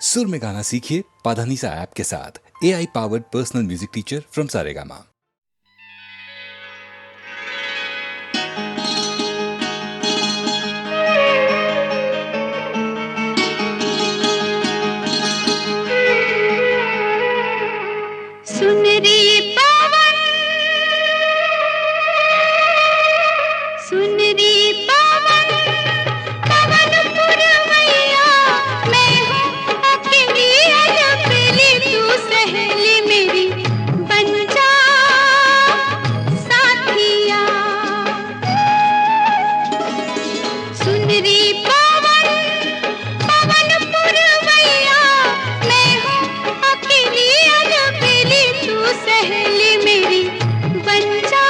सुर में गाना सीखिए पाधानीसा ऐप के साथ। AI powered personal music teacher from Saregama. सुन रे पवन, सुन रे पवन, पवन पुरवैया, मैं हूँ अकेली अलबेली, तू सहेली मेरी बन जा साथिया। सुन रे पवन, पवन पुरवैया, मैं हूँ अकेली अलबेली, तू सहेली मेरी बन जा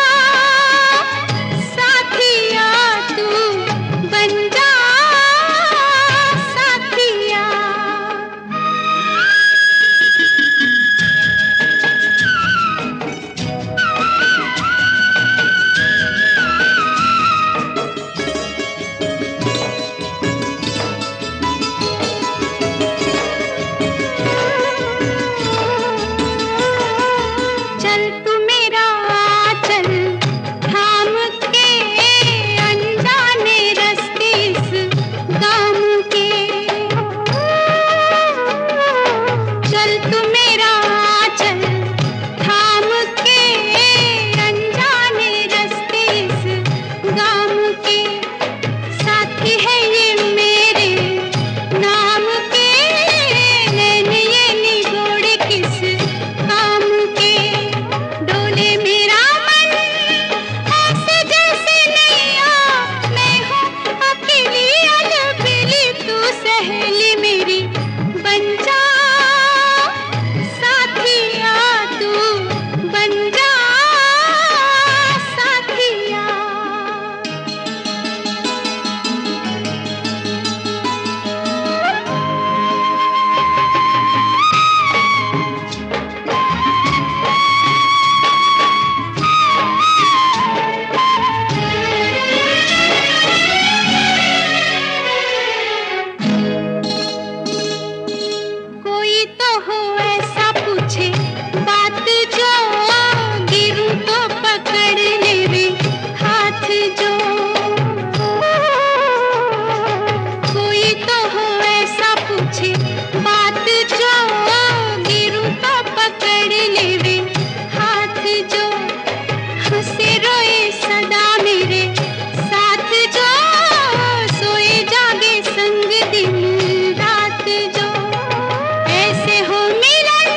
साथिया, तू बन जा साथिया। चल तू मेरा चल थाम के, अनजाने रास्ते इस गाम के। चल तू मेरा चल थाम के, अनजाने रास्ते इस गाम के। साथी है ये मेरे नाम के, नैन ये निगोड़ किस काम के। डोले मेरा मन ऐसे जैसे नैया, मैं हूँ अकेली अलबेली, तू सहेली मेरी बन जा साथिया, तू बन जा साथिया। कोई तो हो ऐसा पूछे बात जो, गिरूं तो पकड़ ले रे हाथ जो। कोई तो हो ऐसा पूछे बात जो, गिरूं तो पकड़ ले रे हाथ जो। हंसे रोए सदा मेरे साथ जो, सोए जागे संग दिन रात जो। ऐसे हो मिलन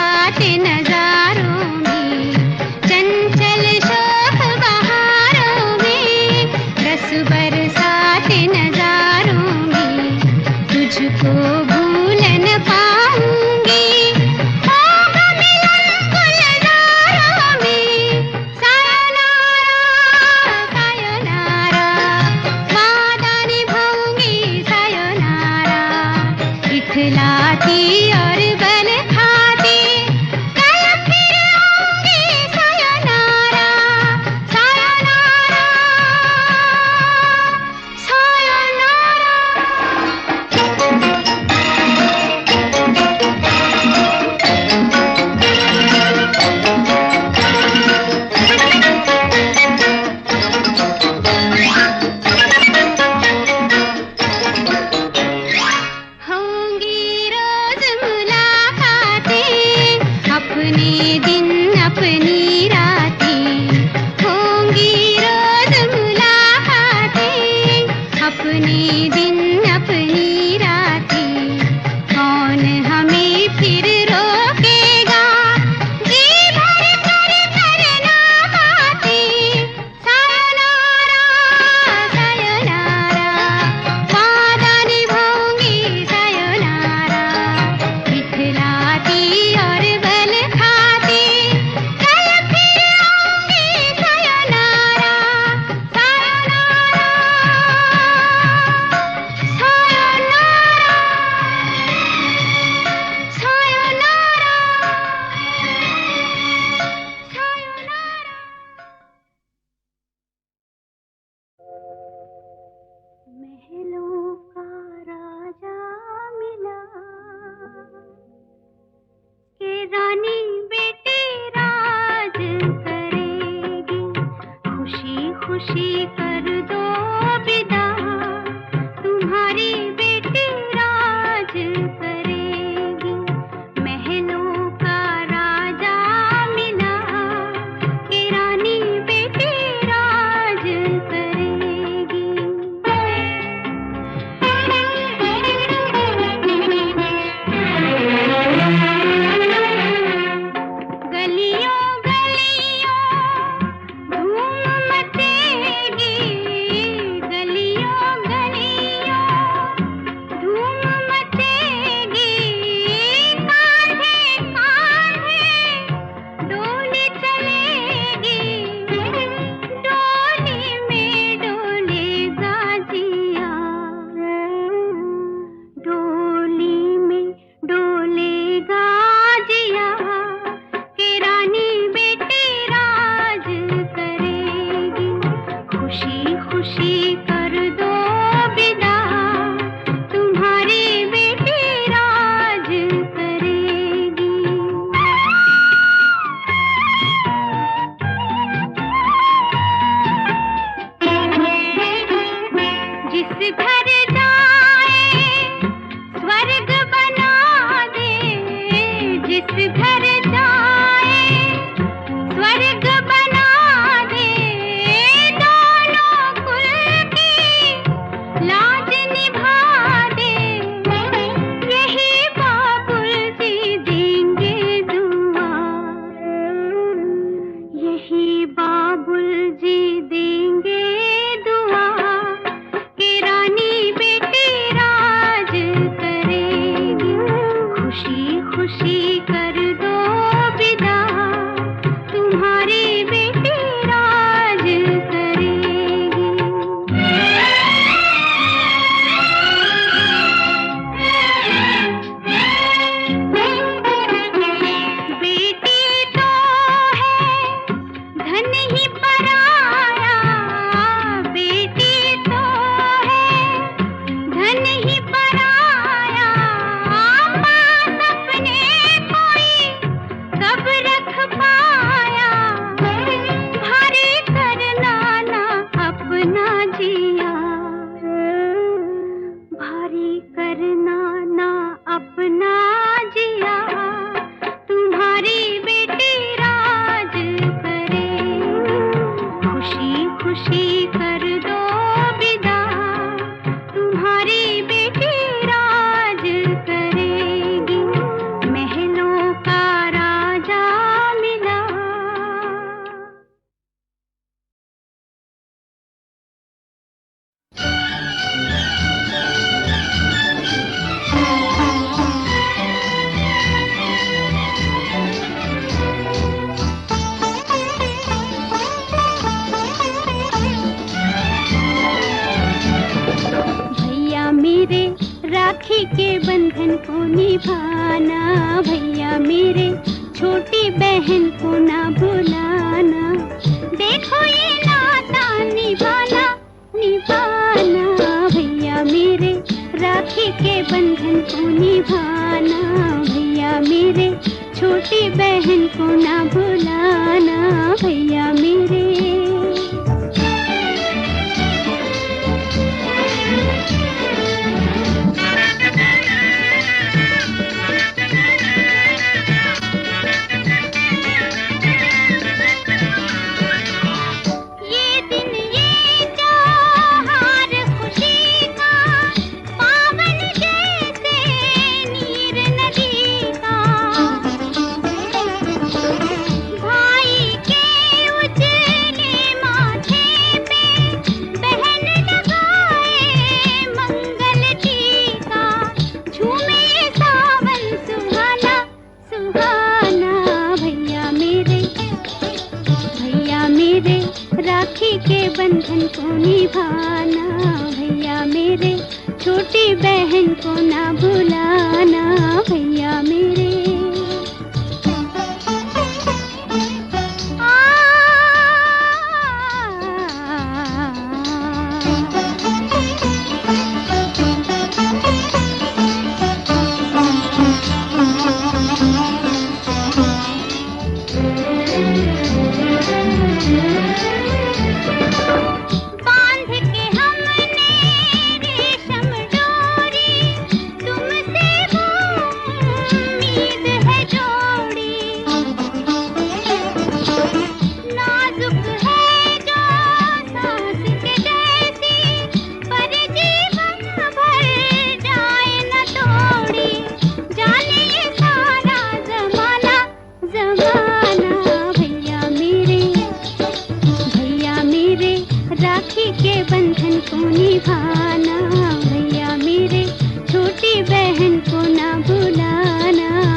बरसात नजारों में, चंचल शोक बहारों में, रस बरसात नजारों में, तुझको भूल न पाऊंगी। होगा मिलन गुलजारों में, सायोनारा सायोनारा, वादा निभाऊंगी सायोनारा, इठलाती और बल खाती, कल फिर आऊंगी सायोनारा सायोनारा होंगी रोज मुलाकातें, अपने दिन अपनी रातें, होंगी रोज मुलाकातें, अपने दिन अपनी रातें, कौन हमें फिर रोकेगा, जी भर कर करना बातें, सायोनारा सायोनारा, वादा निभाऊंगी सायोनारा, इठलाती और बल खाती, कल फिर आऊंगी sayonara sayonara sayonara sayonara sayonara. महलों का राजा मिला, के रानी बेटी राज करेगी, खुशी खुशी कर दो विदा, तुम्हारी बेटी राज करेगी। महलों का राजा मिला, के रानी बेटी राज करेगी। के बंधन को निभाना, भैया मेरे छोटी बहन को ना भुलाना। देखो ये नाता निभाना निभाना, भैया मेरे राखी के बंधन को निभाना, भैया मेरे छोटी बहन को ना भुलाना, भैया मेरे। राखी के बंधन को निभाना, भैया मेरे छोटी बहन को ना भुलाना, भैया मेरे। राखी के बंधन को निभाना, भैया मेरे छोटी बहन को ना भुलाना, भैया मेरे।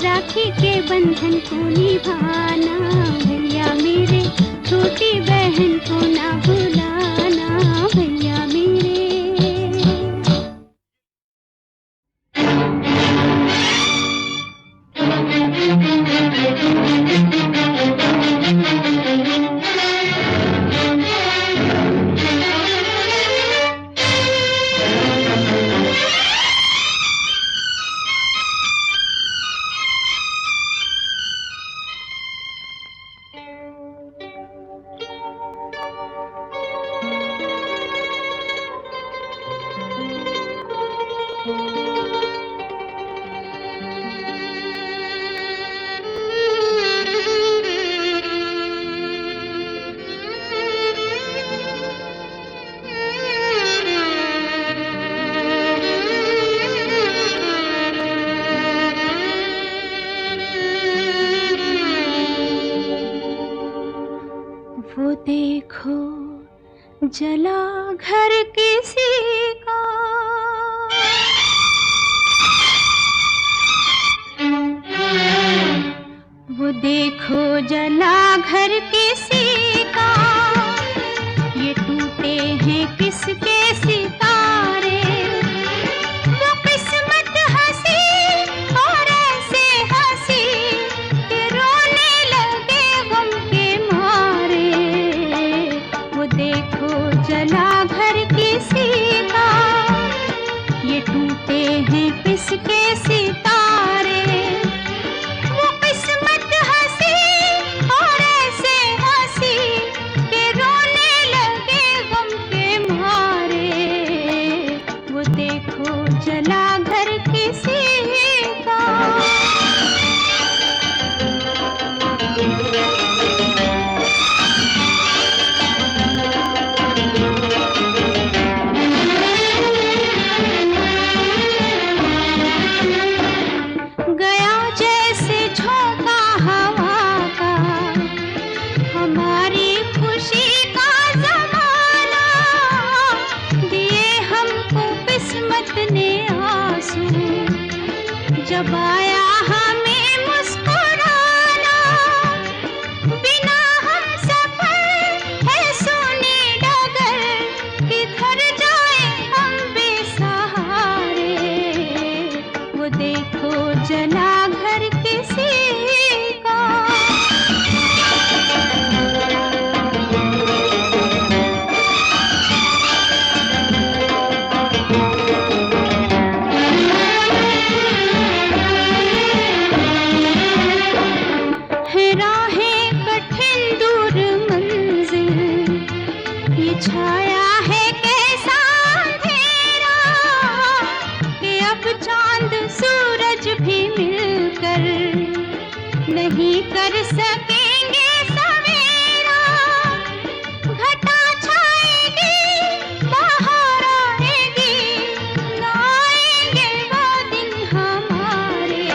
राखी के बंधन को निभाना, भैया मेरे छोटी बहन को ना भुलाना, भैया मेरे। वो देखो जला घर किसी का, वो देखो जला घर किसी का, ये टूटे हैं किसके सितारे। वो किस्मत हंसी और ऐसे हंसी कि रोने लगे गम के मारे। वो देखो जला घर किसी का, ये टूटे हैं किसके सितारे। वो किस्मत हंसी और ऐसे हंसी जब आया हमें मुस्कुराना, बिना हम सफर है सोने डगर, किधर जाए हम बेसहारे। वो देखो जला घर किसी का। है राहें कठिन दूर मंजिल, ये छाया है कैसा अंधेरा, कि अब चांद सूरज भी मिलकर नहीं कर सकेंगे सवेरा। घटा छाएगी, बाहर आएगी, ना आएंगे वो दिन हमारे।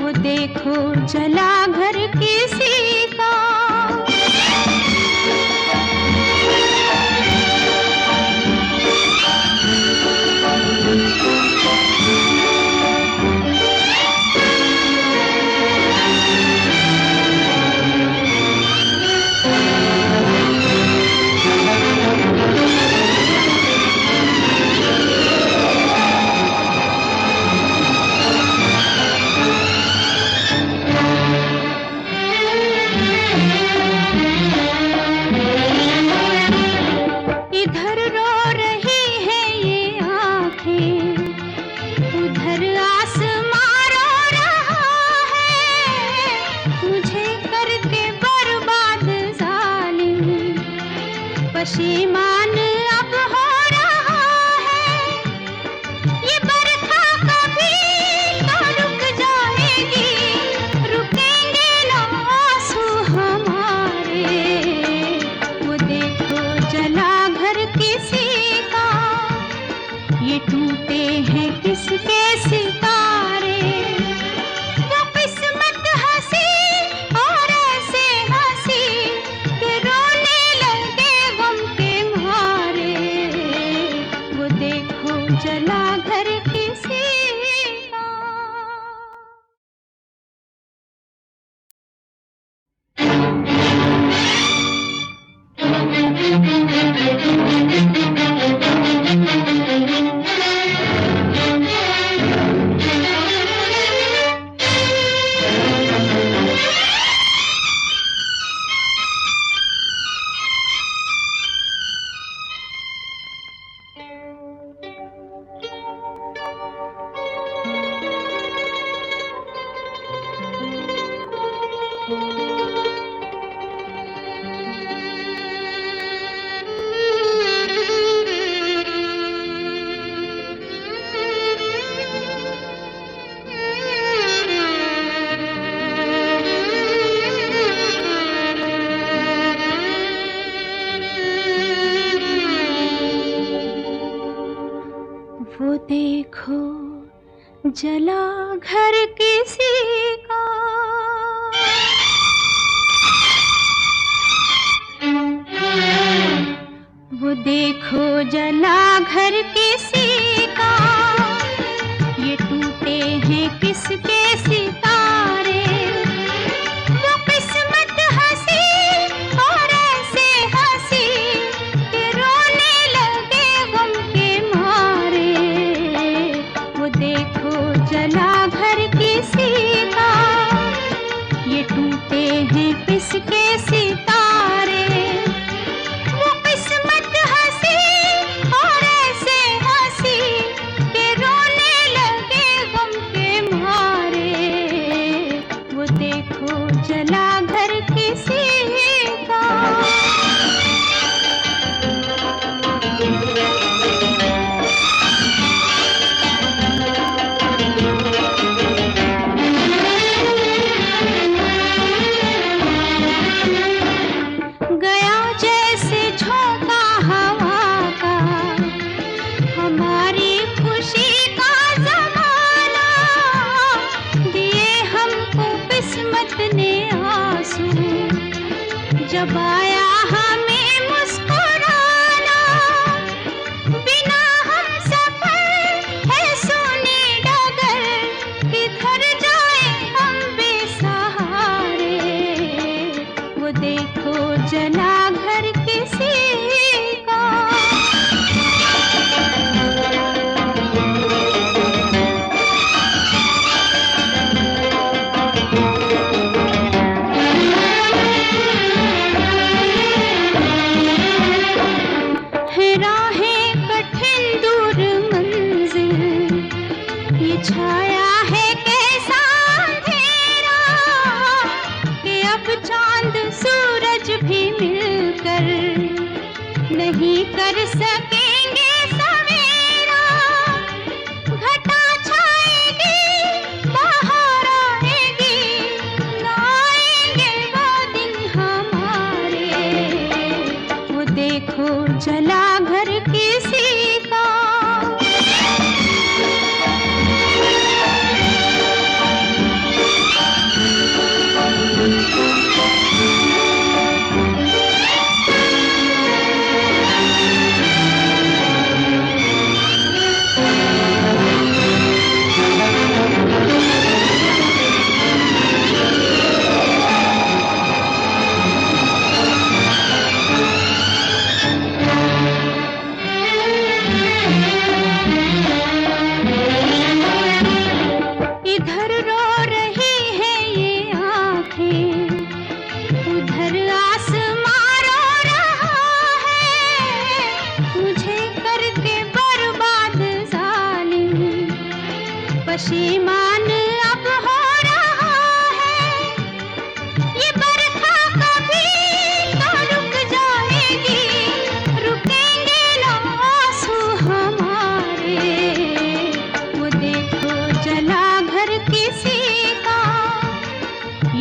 वो देखो जला घर किसी का। इधर रो रही है ये आंखें, उधर आसमां रो रहा है। मुझे करके बर्बाद जालिम, पशीमान अब हो रहा है। ये बरखा कभी तो रुक जाएगी, रुकेंगे ना आंसू हमारे। वो देखो जला घर किसी का, ये टूटे हैं किसके सितारे। वो किस्मत हंसी और ऐसे हंसी, कि रोने लगे गम के मारे। वो देखो जला घर किसी का। वो देखो जला घर किसी का। वो देखो जला घर किसी का, ये टूटे हैं किसके सितारे। वो किस्मत हंसी और ऐसे हंसी, कि रोने लगे गम के मारे। वो देखो जला घर किसी का, ये टूटे हैं किसके सितारे। वो किस्मत हंसी और ऐसे हंसी, कि रोने लगे गम के मारे। वो देखो जला घर किसी का। गया जैसे झोंका हवा का, हमारी खुशी का जमाना। दिए हमको किस्मत ने आंसू, जब आया हमें मुस्कुराना। बिना हम सफर है सोने डगर,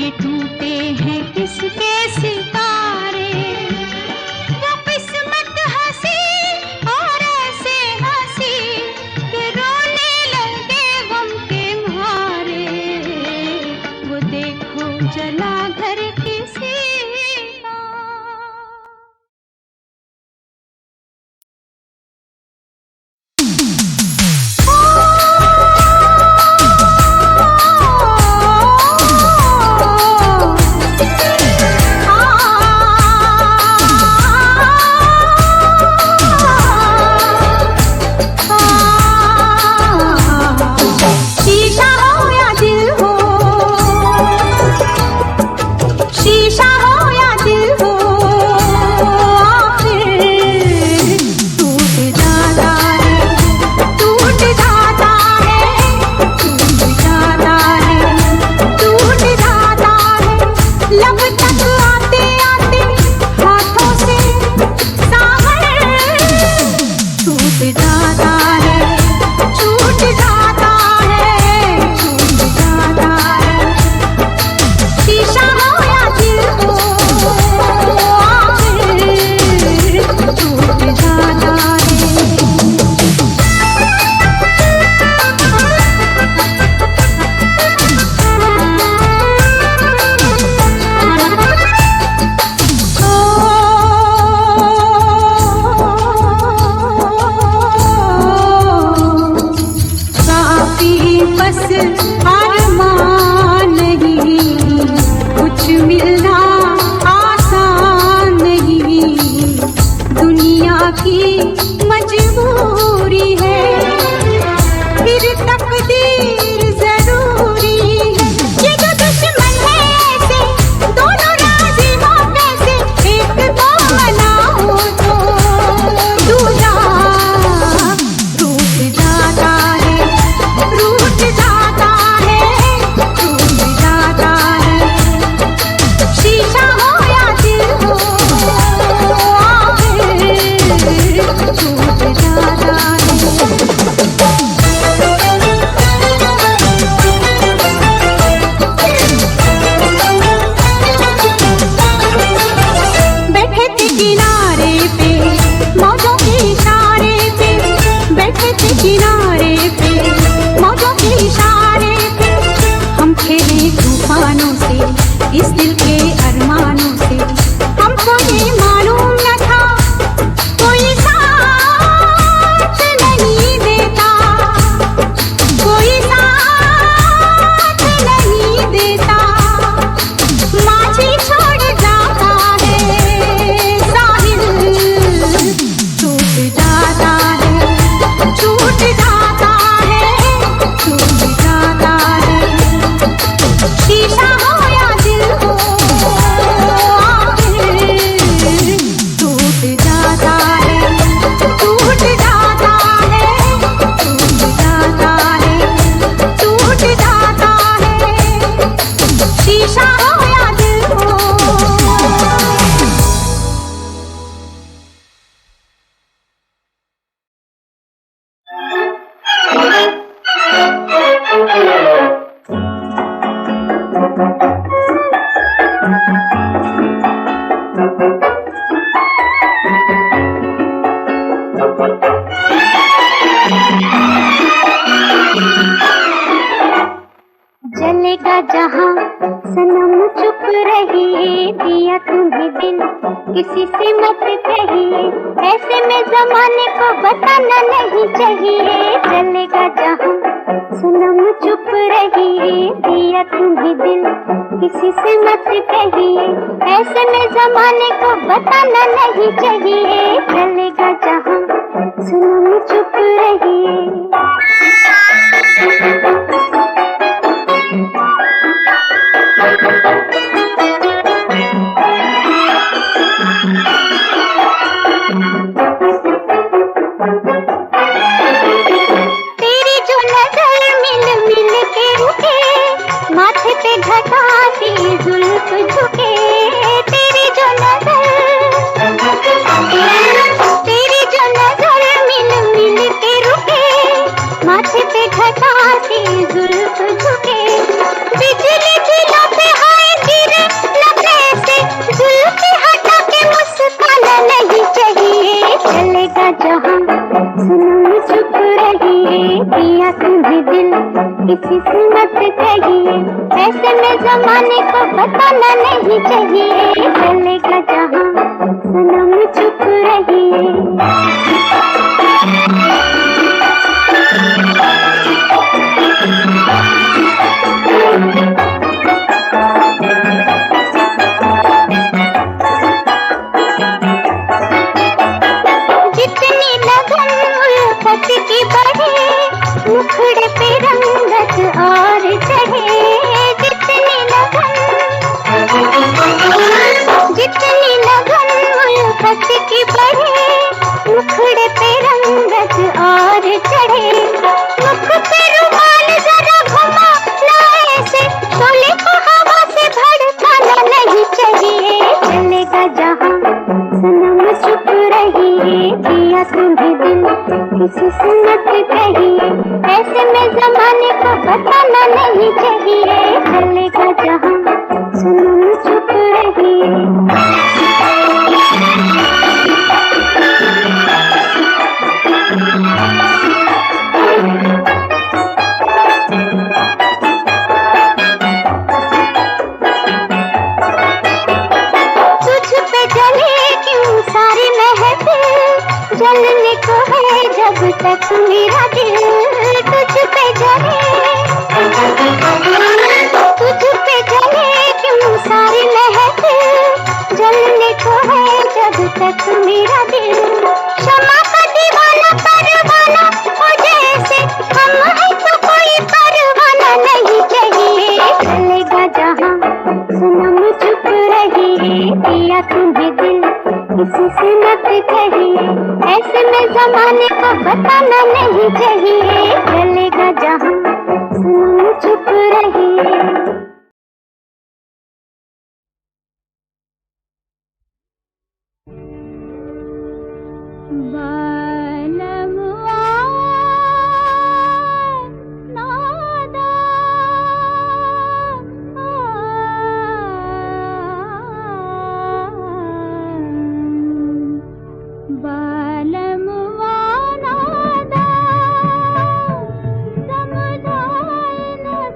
ये टूटे हैं किसके सितारे, वो किस्मत हंसी और ऐसे हंसी कि रोने लगे गम के मारे, वो देखो जला घर किसी का। शीशा हो या दिल हो, शीशा हो या दिल हो, आखिर टूट जाता है, टूट जाता है, टूट जाता है, टूट जाता है। लब तक आते आते हाथों से सागर टूट जाता है, छूट जाता है, छूट जाता है। शीशा हो या दिल हो, आखिर टूट जाता है। काफी बस अरमान नहीं, कुछ मिलना आसान नहीं, दुनिया की मजबूरी है, फिर तकदीर जरूरी है। ये जो दुश्मन है ऐसे, दोनों राजी हो कैसे, एक को मनाओ तो दूजा रूठ जाता है, रूठ जाता है, टूट जाता है। शीशा हो या दिल हो, आखिर टूट जाता है। बैठे थे किनारे पे मौजों के इशारे पे, बैठे थे किनारे पे मौजों के इशारे पे, हम खेले तूफानों से, इस दिल के अरमानों से। हमको ये मालूम न था कोई साथ नहीं देता, कोई साथ नहीं देता। माझी छोड़ जाता है साहिल, टूट जाता है, छूट जाता है, टूट जाता है। शीशा हो या दिल हो, आखिर टूट जाता है, टूट जाता है, टूट जाता है, टूट जाता है। शीशा हो या दिल हो। जलेगा जहां सनम चुप रहिए, दिया तुम्हें दिल किसी से मत कहिए, ऐसे में जमाने को बताना नहीं चाहिए। जलेगा जहां सनम चुप रहिए, दिया तुम्हें दिल किसी से मत कहिए, ऐसे में जमाने को बताना नहीं चाहिए। जलेगा जहां सनम चुप रहिए। तेरी जो नजर मिल मिल के रुके, माथे पे घटा सी जुल्फ झुके। तेरी जो नजर मिल मिल के रुके, माथे पे घटा सी में जमाने को बताना नहीं चाहिए, चलेगा जहाँ सनम चुप रहिए। जितनी लगन उल्फत की बढ़े, मुखड़े पे रंगत और चढ़े। जितनी लगन उल्फत की बढ़े, मुखड़े पे रंगत और चढ़े। मुख पे रुमाल जरा घुमा ना ऐसे, शोले को हवा से भड़काना नहीं चाहिए, चलेगा जहाँ सनम चुप रहिए। दिया तुम्हें दिल किसी से मत कहिए, ऐसे में जमाने को बताना नहीं चाहिए, चलेगा जहाँ सनम चुप रहिए। जलने को है जब तक मेरा दिल, तुझ पे जले क्यों सारी महफिल। जलने को है जब तक मेरा दिल, शमा का दीवाना परवाना हो जैसे, हम है तो कोई परवाना नहीं चाहिए, चलेगा जहाँ सनम चुप रहिए। दिया तुम्हें दिल किसी से मत कहिए, ऐसे में जमाने को बताना नहीं चाहिए, चलेगा जहाँ सनम चुप रहिए।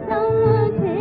समझे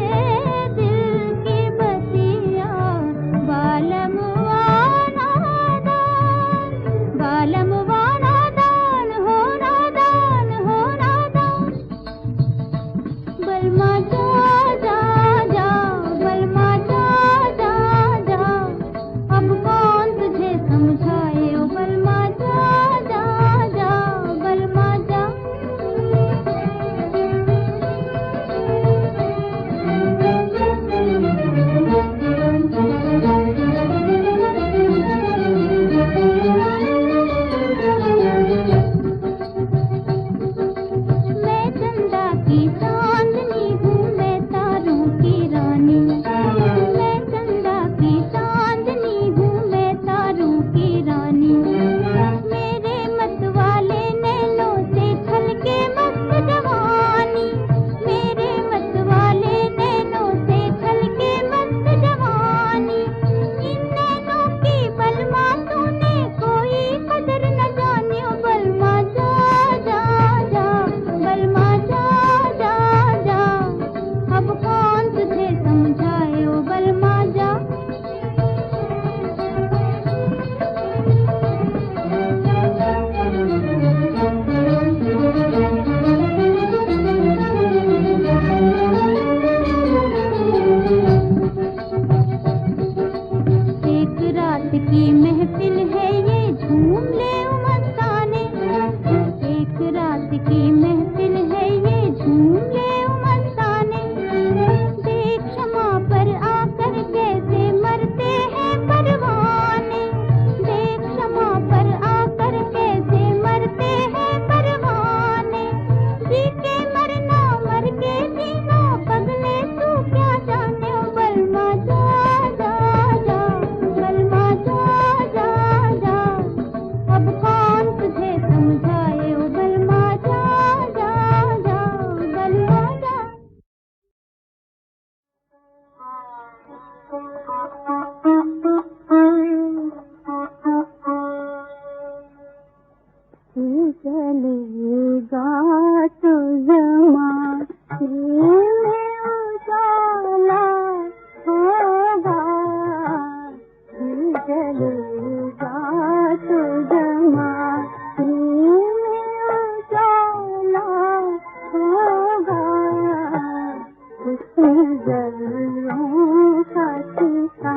नजरों का शीशा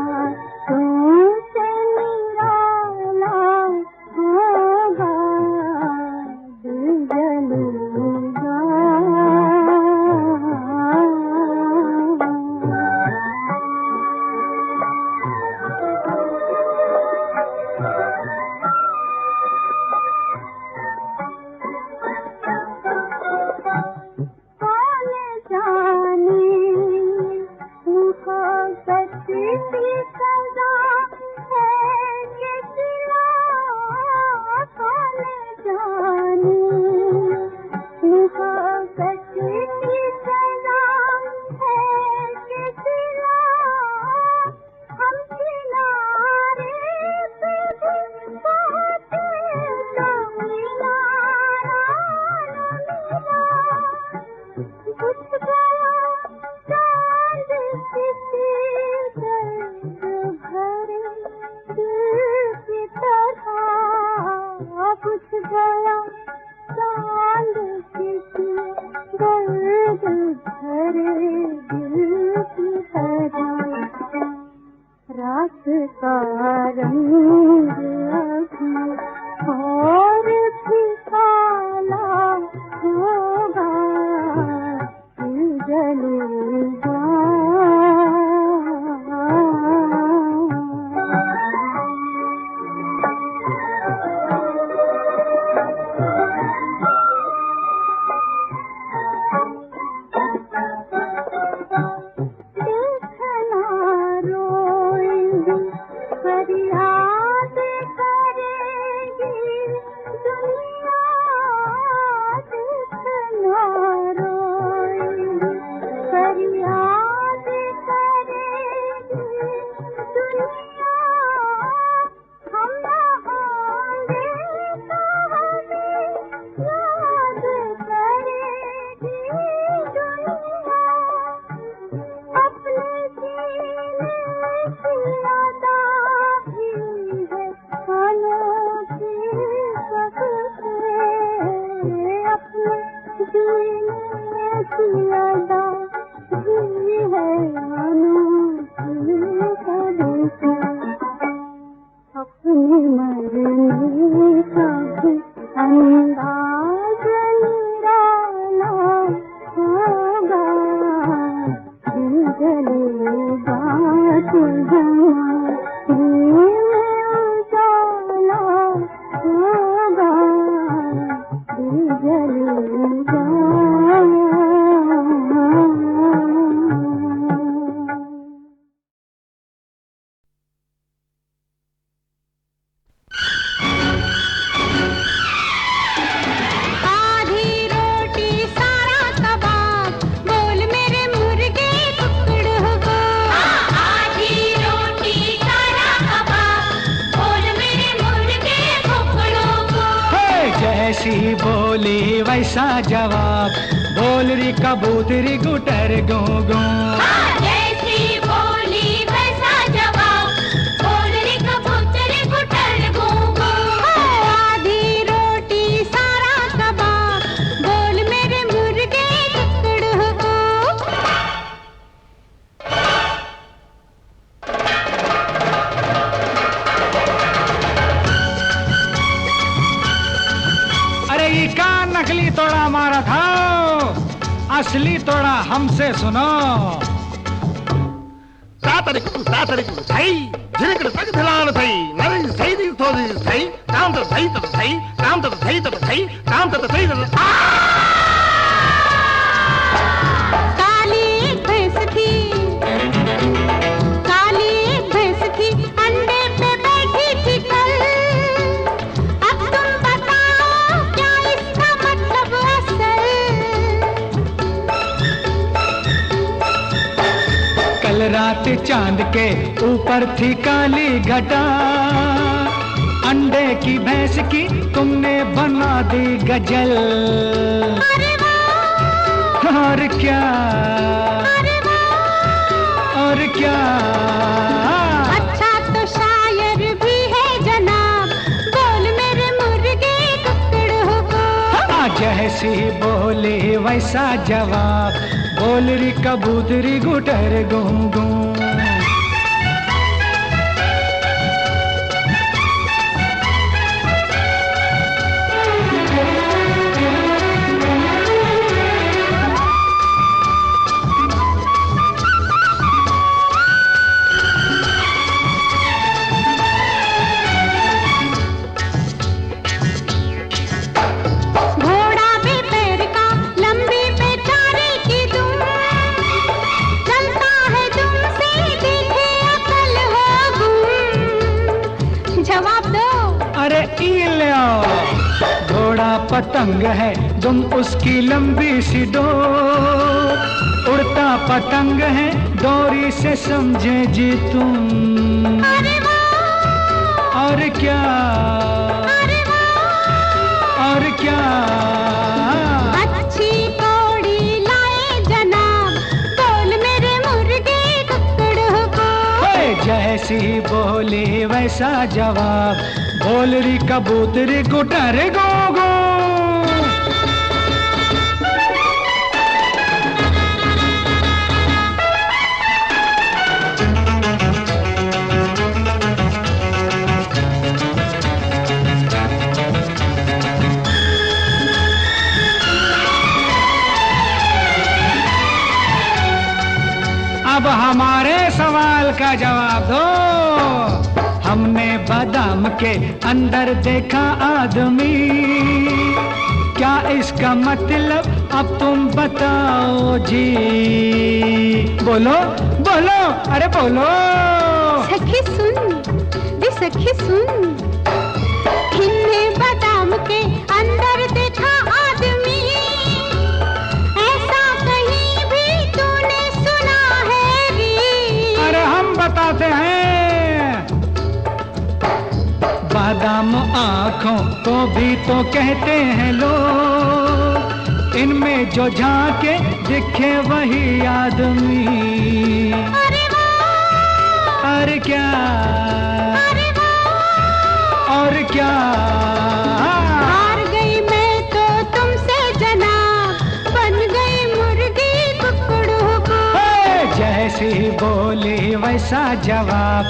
तुमसे निराला होगा, दिल जलेगा। रात का रंग और भी काला होगा, दिल जलेगा। जैसी बोली वैसा जवाब, बोल री कबूतरी गुटर गो गो। जैसी बोली वैसा जवाब, बोल री कबूतरी गुटर गो गो। आधी रोटी सारा कबाब, बोल मेरे मुर्गे टुकड़ को। अरे ये का नकली तोड़ा मारा था, असली तोड़ा हमसे सुनो। सातरिकु थई झिरकड़ तक धिलान थई नरी सही दी थोदी थई काम तो सही तो थई काम तो सही तो थई काम तो सही तो काली एक भैंस थी, काली एक भैंस थी, अंडे पे बैठी थी कल। अब तुम बताओ क्या इसका मतलब असल। कल रात चांद के ऊपर थी काली घटा, अंडे की भैंस की तुमने बना दी गजल। अरे वाह, और क्या, अरे वाह, और क्या। अच्छा तो शायर भी है जनाब, बोल मेरे मुर्गे टुकड़ को। जैसी बोली वैसा जवाब, बोल री कबूतरी गुटर गू गू। घोड़ा भी पैर का लंबी बेचारे की दुम, चलता है दुम से देखे अकल हो गुम। जवाब दो। अरे इलो घोड़ा पतंग है तुम उसकी लंबी सी डोर, उड़ता पतंग है डोरी से समझे जी तुम। अरे वाह, और क्या अरे वाह, और क्या अच्छी कौड़ी लाए जनाब, बोल मेरे मुर्गे कुकड़ को। हे, जैसी बोली वैसा जवाब, बोल री कबूतरी गुटर गो गो। अब हमारे सवाल का जवाब दो। हमने बादाम के अंदर देखा आदमी, क्या इसका मतलब अब तुम बताओ जी। बोलो बोलो, अरे बोलो। सखी सुन, दी सखी सुन, हमने बादाम के अंदर देखा आदमी, ऐसा कहीं भी तूने सुना है री? अरे हम बताते हैं, बादाम आँखों को भी तो कहते हैं लोग, इनमें जो झांके दिखे वही आदमी। अरे वाह, और क्या अरे वाह, और क्या हार गई मैं तो तुमसे जनाब, बन गई मुर्गी कुकड़ों को। हे, जैसी बोली वैसा जवाब,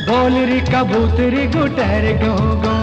बोल री कबूतरी गुटर गो गो।